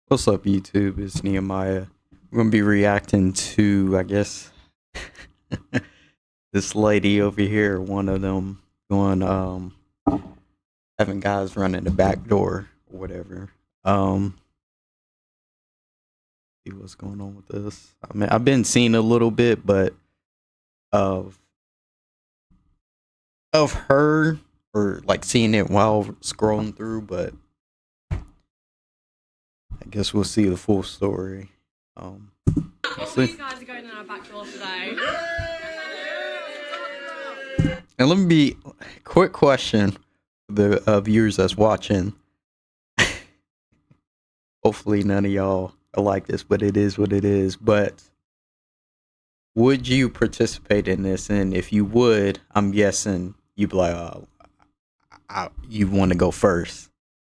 What's up, YouTube? It's Nehemiah. We're gonna be reacting to, I guess, this lady over here. One of them going, having guys running the back door or whatever. See what's going on with this. I mean, I've been seeing a little bit, but of her, or like seeing it while scrolling through, but I guess we'll see the full story. Hopefully you guys are going on our back door today. And let me be quick question for the viewers that's watching. Hopefully none of y'all are like this, but it is what it is. But would you participate in this? And if you would, I'm guessing you'd be like, oh, you want to go first.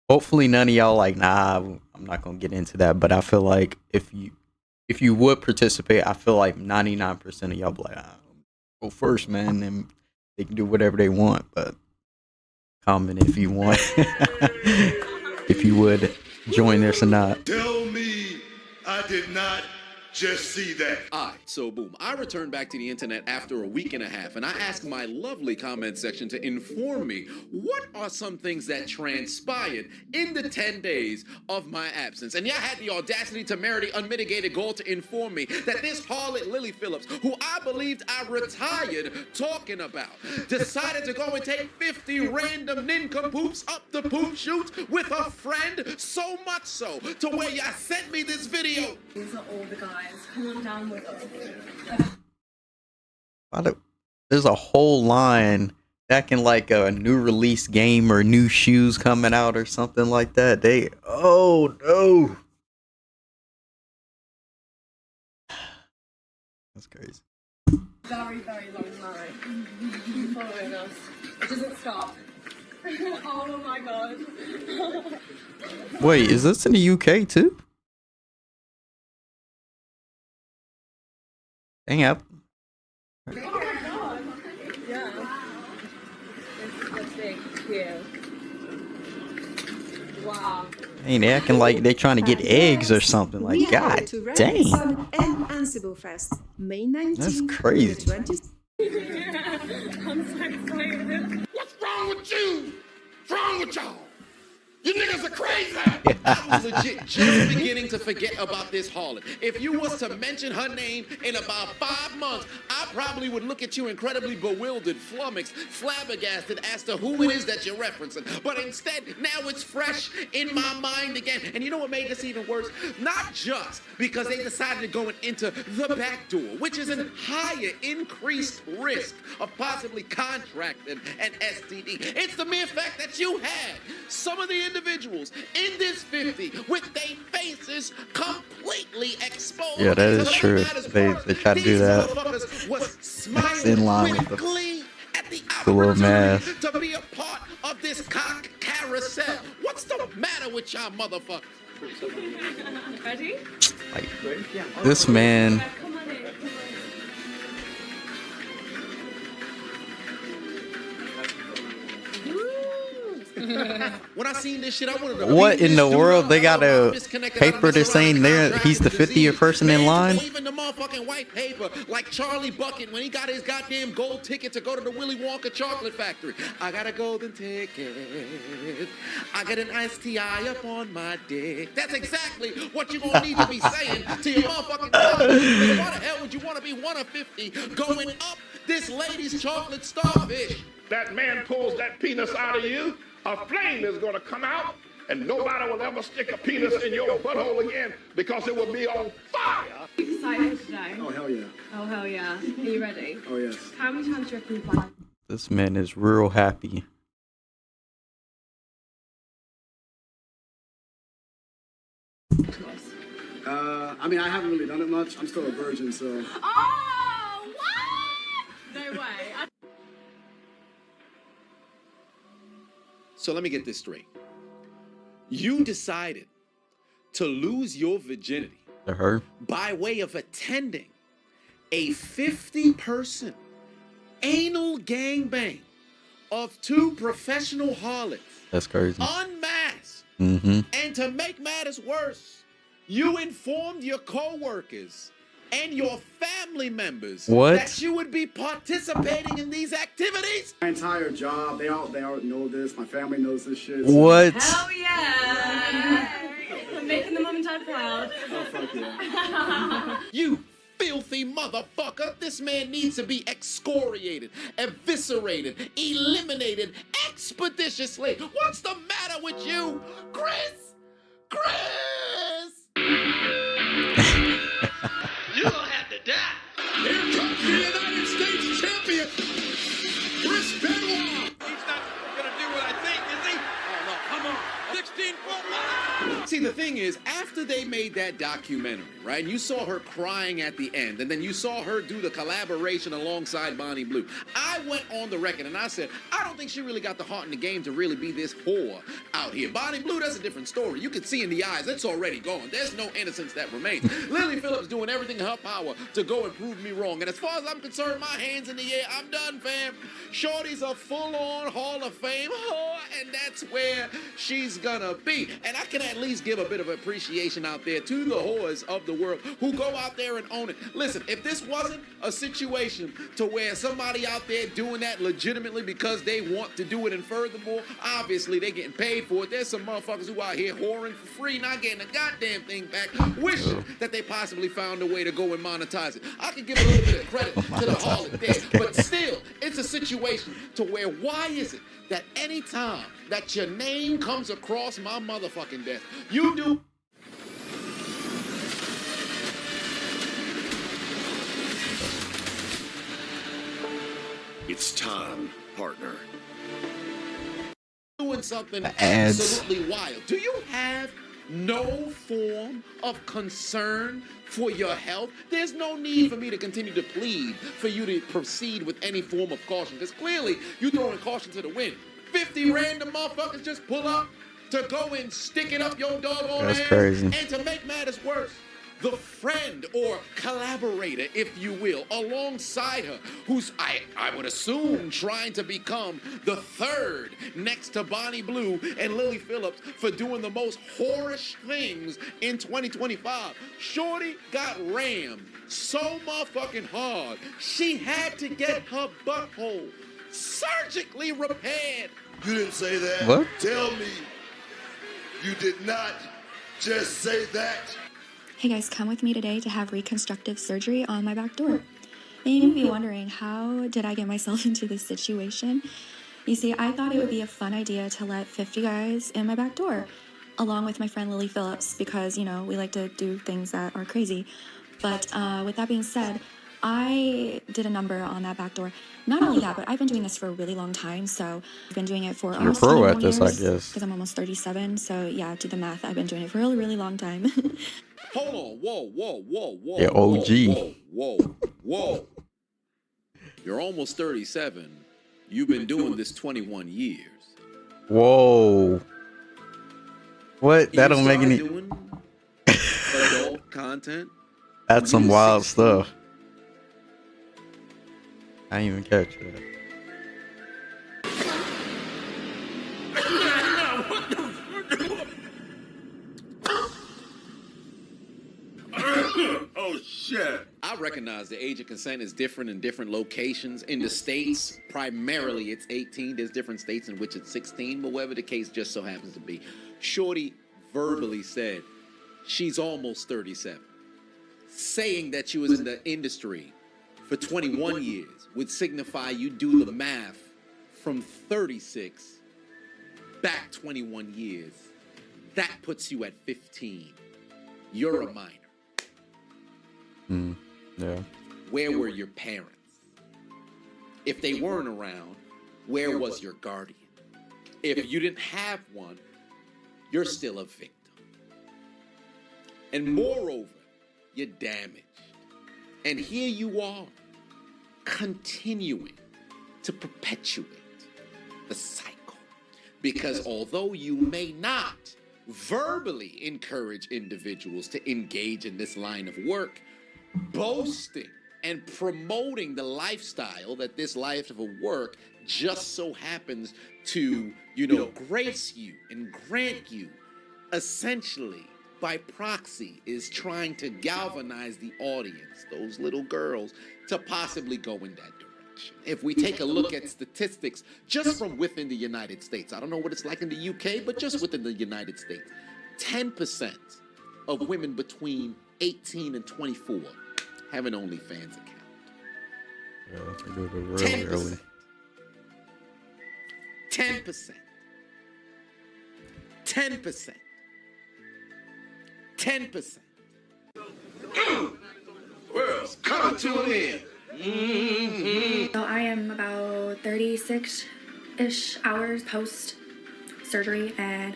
Hopefully none of y'all like, nah, I'm not gonna get into that. But I feel like if you would participate, I feel like 99% of y'all be like, go first, man, and they can do whatever they want. But comment if you want, if you would join this or not. Tell me I did not just see that. All right, so boom. I returned back to the internet after a week and a half, and I asked my lovely comment section to inform me what are some things that transpired in the 10 days of my absence. And y'all had the audacity, temerity, unmitigated gall to inform me that this harlot Lily Phillips, who I believed I retired talking about, decided to go and take 50 random nincompoops up the poop chute with a friend, so much so to where y'all sent me this video. These are all the guys. Come on down with us. There's a whole line acting like a new release game or new shoes coming out or something like that. Oh no, that's crazy. Very, very long line. Following us. It doesn't stop. Oh my god. Wait, is this in the UK too? Dang up. Oh my god. Yeah. Let's see. Cute. Wow. Ain't they acting like they're trying to get eggs or something? Like, God dang. And Ansible Fest, May 19th. That's crazy. I'm so excited. What's wrong with you? What's wrong with y'all? You niggas are crazy. I was legit just beginning to forget about this harlot. If you was to mention her name in about 5 months, I probably would look at you incredibly bewildered, flummoxed, flabbergasted as to who it is that you're referencing. But instead, now it's fresh in my mind again. And you know what made this even worse? Not just because they decided to go into the back door, which is a higher increased risk of possibly contracting an STD. It's the mere fact that you had some of the individuals in this 50 with their faces completely exposed. Yeah, that is So true. matters They worse, try to do these that. motherfuckers was smiling in line with with the- glee at the little opportunity mask. to be a part of this cock carousel. What's the matter with y'all motherfuckers? Ready? Like, this man. Come on in. When I seen this shit, I wanted to What beat in this the dude world? up. They got a Disconnected paper out of they're this saying around he's the disease. 50th person in Man, line? Waving the motherfucking white paper like Charlie Bucket when he got his goddamn gold ticket to go to the Willy Wonka chocolate factory. I got a golden ticket. I got an iced TI up on my dick. That's exactly what you gonna need to be saying to your motherfucking job. Why the hell would you want to be one of 50 going up this lady's chocolate starfish? That man pulls that penis out of you, a flame is going to come out, and nobody will ever stick a penis in your butthole again because it will be on fire. Are you excited today? Oh, hell yeah. Oh, hell yeah. Are you ready? Oh, yes. How many times do you reckon you've done This man is real happy. this? I mean, I haven't really done it much. I'm still a virgin, so. Oh, what? No way. So let me get this straight. You decided to lose your virginity To her. by way of attending a 50-person anal gangbang of 2 professional harlots That's crazy. unmasked. Mm-hmm. And to make matters worse, You informed your coworkers and your family members What? that you would be participating in these activities? My entire job, they all know this. My family knows this shit. What? Hell yeah! Making the mom and dad proud. Oh, fuck yeah. You filthy motherfucker. This man needs to be excoriated, eviscerated, eliminated expeditiously. What's the matter with you, Chris? Chris! You're gonna have to die. Here comes the United States champion, Chris Benoit. He's not gonna do what I think, is he? Oh, no, come on. 16-foot. See, the thing is, after they made that documentary, right, and you saw her crying at the end, and then you saw her do the collaboration alongside Bonnie Blue, I went on the record and I said, I don't think she really got the heart in the game to really be this whore out here. Bonnie Blue, that's a different story. You can see in the eyes, it's already gone. There's no innocence that remains. Lily Phillips doing everything in her power to go and prove me wrong. And as far as I'm concerned, my hands in the air, I'm done, fam. Shorty's a full-on Hall of Fame whore, and that's where she's gonna be. And I can at least give a bit of appreciation out there to the whores of the world who go out there and own it. Listen, if this wasn't a situation to where somebody out there doing that legitimately because they want to do it, and furthermore, obviously they getting paid for it. There's some motherfuckers who out here whoring for free, not getting a goddamn thing back, wishing that they possibly found a way to go and monetize it. I can give a little bit of credit to the harlot there, but still, it's a situation to where why is it that any time that your name comes across my motherfucking desk, you do. It's time, partner. Doing something Ads. absolutely wild. Do you have no form of concern for your health? There's no need for me to continue to plead for you to proceed with any form of caution, because clearly you throwing caution to the wind. 50 random motherfuckers just pull up to go and stick it up your doggone That's ass. crazy. And to make matters worse, the friend or collaborator, if you will, alongside her, who's, I would assume, trying to become the third next to Bonnie Blue and Lily Phillips for doing the most whorish things in 2025. Shorty got rammed so motherfucking hard, she had to get her butthole surgically repaired. You didn't say that. What? Tell me you did not just say that. Hey guys, come with me today to have reconstructive surgery on my back door. And you may be wondering, how did I get myself into this situation? You see, I thought it would be a fun idea to let 50 guys in my back door, along with my friend Lily Phillips, because, you know, we like to do things that are crazy. But with that being said, I did a number on that back door. Not only that, but I've been doing this for a really long time. So I've been doing it for You're almost pro 21 at this, I years, guess. because I'm almost 37. So yeah, do the math. I've been doing it for a really, really long time. Hold on, whoa. Yeah, OG. Whoa. You're almost 37. You've been doing this 21 years. Whoa. What? That You don't make started any. doing adult content. That's some You wild 16. stuff. I didn't even catch that. Oh, shit. I recognize the age of consent is different in different locations. In the States, primarily it's 18. There's different states in which it's 16, but whatever the case just so happens to be. Shorty verbally said she's almost 37. Saying that she was in the industry for 21 years would signify you do the math from 36 back 21 years. That puts you at 15. You're a minor. Yeah. Where were your parents? If they weren't around, where was your guardian? If you didn't have one, you're still a victim. And moreover, you're damaged. And here you are, continuing to perpetuate the cycle. Because although you may not verbally encourage individuals to engage in this line of work, boasting and promoting the lifestyle that this life of work just so happens to, grace you and grant you essentially by proxy, is trying to galvanize the audience, those little girls, to possibly go in that direction. If we take a look at statistics just from within the United States, I don't know what it's like in the UK, but just within the United States, 10% of women between 18 and 24 have an OnlyFans account. Yeah, they do it really early. 10%. 10%. 10%. World's coming to an end. So I am about 36-ish hours post surgery, and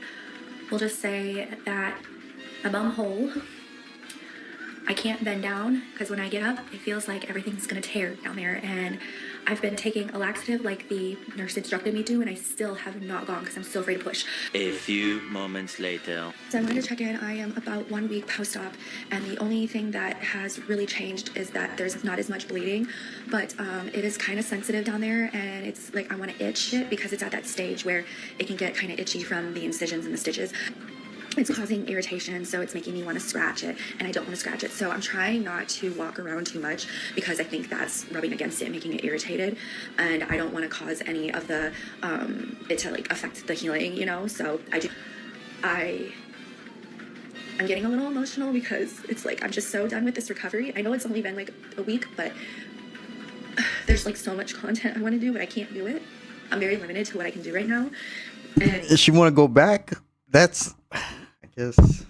we'll just say that my bum hole. I can't bend down because when I get up, it feels like everything's gonna tear down there. And I've been taking a laxative like the nurse instructed me to, and I still have not gone because I'm so afraid to push. A few moments later. So I wanted to check in. I am about 1 week post-op, and the only thing that has really changed is that there's not as much bleeding, but it is kind of sensitive down there, and it's like I want to itch it because it's at that stage where it can get kind of itchy from the incisions and the stitches. It's causing irritation, so it's making me want to scratch it, and I don't want to scratch it. So I'm trying not to walk around too much because I think that's rubbing against it, making it irritated, and I don't want to cause any of the it to like affect the healing, you know. So I'm getting a little emotional because it's like I'm just so done with this recovery. I know it's only been like a week, but there's like so much content I want to do, but I can't do it. I'm very limited to what I can do right now. And If she want to go back, that's, I guess,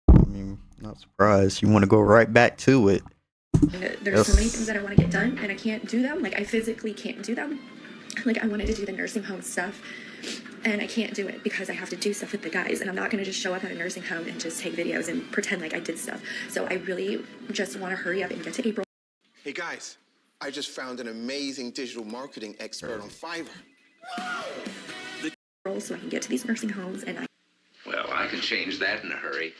I mean, not surprised. You want to go right back to it. there's so many things that I want to get done, and I can't do them. Like, I physically can't do them. Like, I wanted to do the nursing home stuff, and I can't do it because I have to do stuff with the guys, and I'm not going to just show up at a nursing home and just take videos and pretend like I did stuff. So I really just want to hurry up and get to April. Hey guys, I just found an amazing digital marketing expert on Fiverr. So I can get to these nursing homes, and Well, I can change that in a hurry.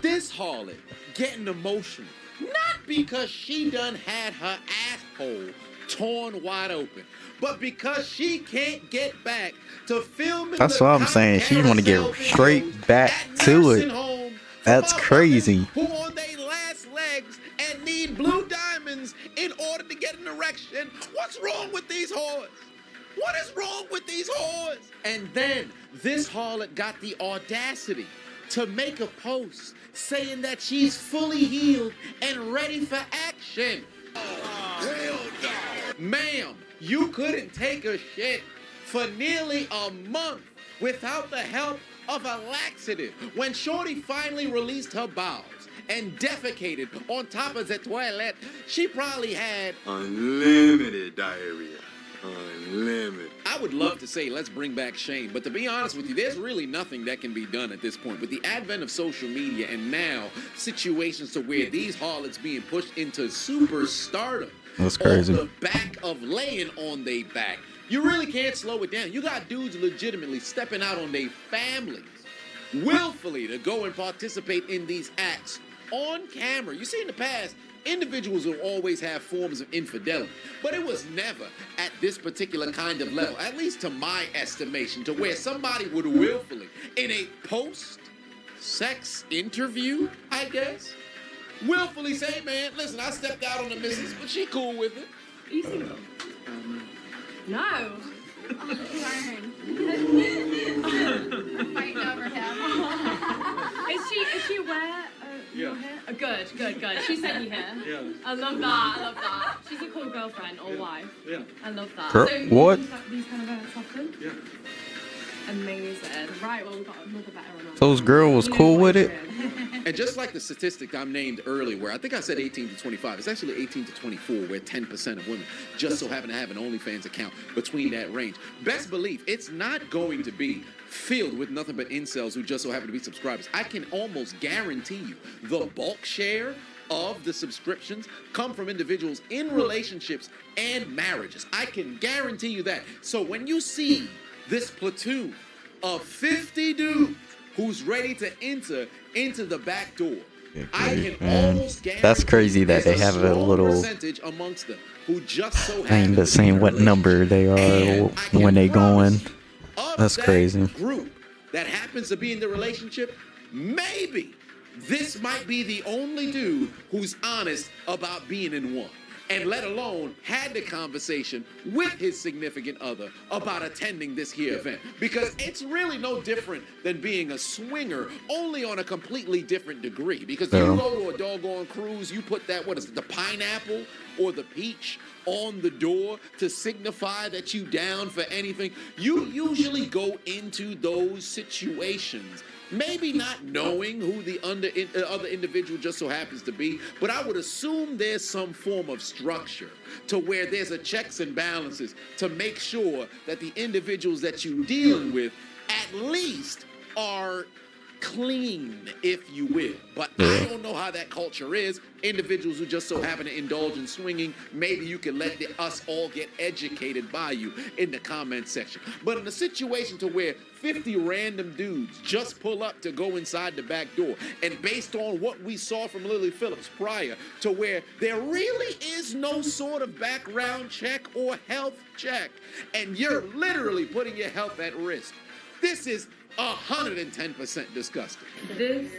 This harlot getting emotional, not because she done had her asshole torn wide open, but because she can't get back to filming. That's what I'm saying. She want to get straight back to it. That's crazy. Who on their last legs and need blue diamonds in order to get an erection. What's wrong with these whores? What is wrong with these whores? And then this harlot got the audacity to make a post saying that she's fully healed and ready for action. Hell no. Ma'am, you couldn't take a shit for nearly a month without the help of a laxative. When Shorty finally released her bowels and defecated on top of the toilet, she probably had unlimited diarrhea. Unlimited. I would love to say let's bring back Shane, but to be honest with you, there's really nothing that can be done at this point. With the advent of social media and now situations to where these harlots being pushed into superstardom, that's crazy. On the back of laying on their back, you really can't slow it down. You got dudes legitimately stepping out on their families, willfully to go and participate in these acts on camera. You see, in the past, individuals will always have forms of infidelity, but it was never at this particular kind of level, at least to my estimation, to where somebody would willfully, in a post-sex interview, I guess, willfully say, man, listen, I stepped out on the missus, but she cool with it. Easy though. No. Fighting over him. Is she aware of your hair? Oh, good. She sent you hair. Yeah. I love that. She's a cool girlfriend or wife. Yeah. I love that. Girl, so what? You use these kind of events often? Yeah. Amazing. Right, well, we've got another better one. Those girl was cool with it. And just like the statistic I named earlier, where I think I said 18 to 25, it's actually 18 to 24, where 10% of women just so happen to have an OnlyFans account between that range. Best believe it's not going to be filled with nothing but incels who just so happen to be subscribers. I can almost guarantee you the bulk share of the subscriptions come from individuals in relationships and marriages. I can guarantee you that. So when you see this platoon of 50 dudes who's ready to enter into the back door, I can almost guarantee that's crazy that they have a little percentage amongst them who just so I ain't saying what number they are when they going. That's crazy. Group that happens to be in the relationship, maybe this might be the only dude who's honest about being in one, and let alone had the conversation with his significant other about attending this here event. Because it's really no different than being a swinger, only on a completely different degree. Because you go to a doggone cruise, you put that, what is it, the pineapple or the peach on the door to signify that you down for anything. You usually go into those situations maybe not knowing who the other individual just so happens to be, but I would assume there's some form of structure to where there's a checks and balances to make sure that the individuals that you're dealing with at least are clean, if you will. But I don't know how that culture is. Individuals who just so happen to indulge in swinging, maybe you can let us all get educated by you in the comment section. But in a situation to where 50 random dudes just pull up to go inside the back door, and based on what we saw from Lily Phillips prior to where there really is no sort of background check or health check, and you're literally putting your health at risk. This is 110% disgusting. This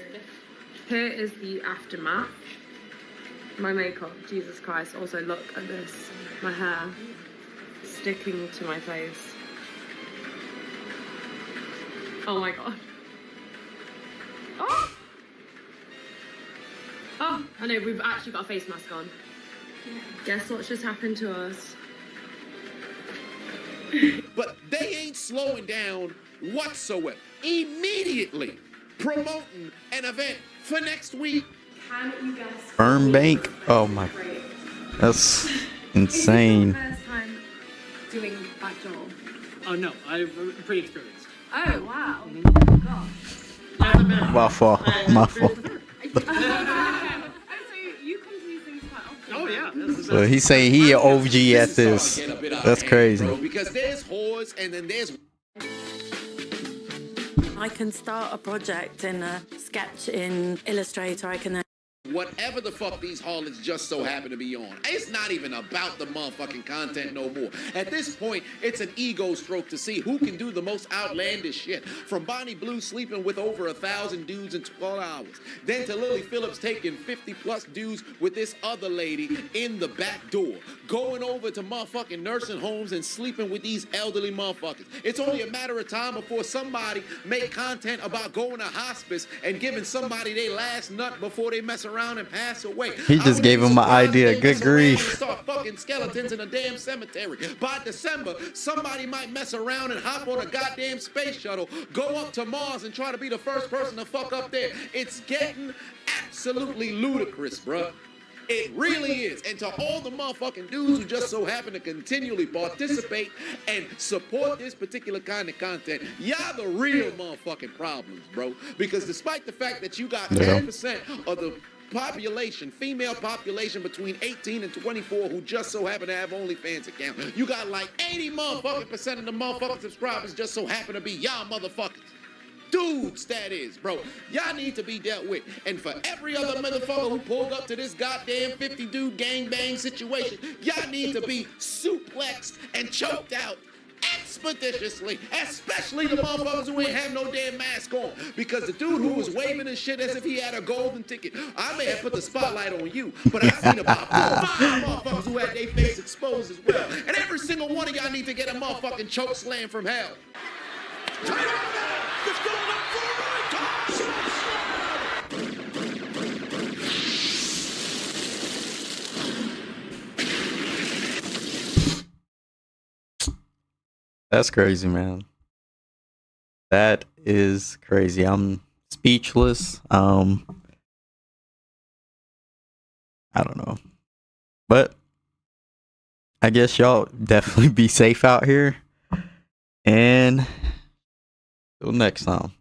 here is the aftermath. My makeup, Jesus Christ. Also, look at this. My hair sticking to my face. Oh my god. Oh! Oh, I know, we've actually got a face mask on. Guess what just happened to us? But they ain't slowing down whatsoever. Immediately promoting an event for next week. Can you guess? Burn Bank? Oh my. That's insane. Is this your first time doing backdoor? Oh no, I'm pretty experienced. Oh wow. My fault. My fault. So you come to these things quite often? Oh yeah. So he's saying he an OG at this. That's crazy. Because there's whores and then there's... I can start a project in a sketch in Illustrator. I can whatever the fuck these harlots just so happen to be on. It's not even about the motherfucking content no more. At this point, it's an ego stroke to see who can do the most outlandish shit. From Bonnie Blue sleeping with over 1,000 dudes in 12 hours. Then to Lily Phillips taking 50 plus dudes with this other lady in the back door. Going over to motherfucking nursing homes and sleeping with these elderly motherfuckers. It's only a matter of time before somebody make content about going to hospice and giving somebody their last nut before they mess around and pass away. He just gave him an idea. Good grief. Start fucking skeletons in a damn cemetery. By December, somebody might mess around and hop on a goddamn space shuttle, go up to Mars and try to be the first person to fuck up there. It's getting absolutely ludicrous, bruh. It really is. And to all the motherfucking dudes who just so happen to continually participate and support this particular kind of content, y'all the real motherfucking problems, bro. Because despite the fact that you got 10% of the population, female population between 18 and 24 who just so happen to have OnlyFans account, you got like 80 motherfucking percent of the motherfucking subscribers just so happen to be y'all motherfuckers. Dudes, that is, bro. Y'all need to be dealt with. And for every other motherfucker who pulled up to this goddamn 50 dude gangbang situation, y'all need to be suplexed and choked out expeditiously, especially the motherfuckers who ain't have no damn mask on. Because the dude who was waving and shit as if he had a golden ticket, I may have put the spotlight on you, but I've seen about 4 or 5 motherfuckers who had their face exposed as well. And every single one of y'all need to get a motherfucking choke slam from hell. That's crazy, man. That is crazy. I'm speechless. I don't know. But I guess y'all definitely be safe out here. And till next time.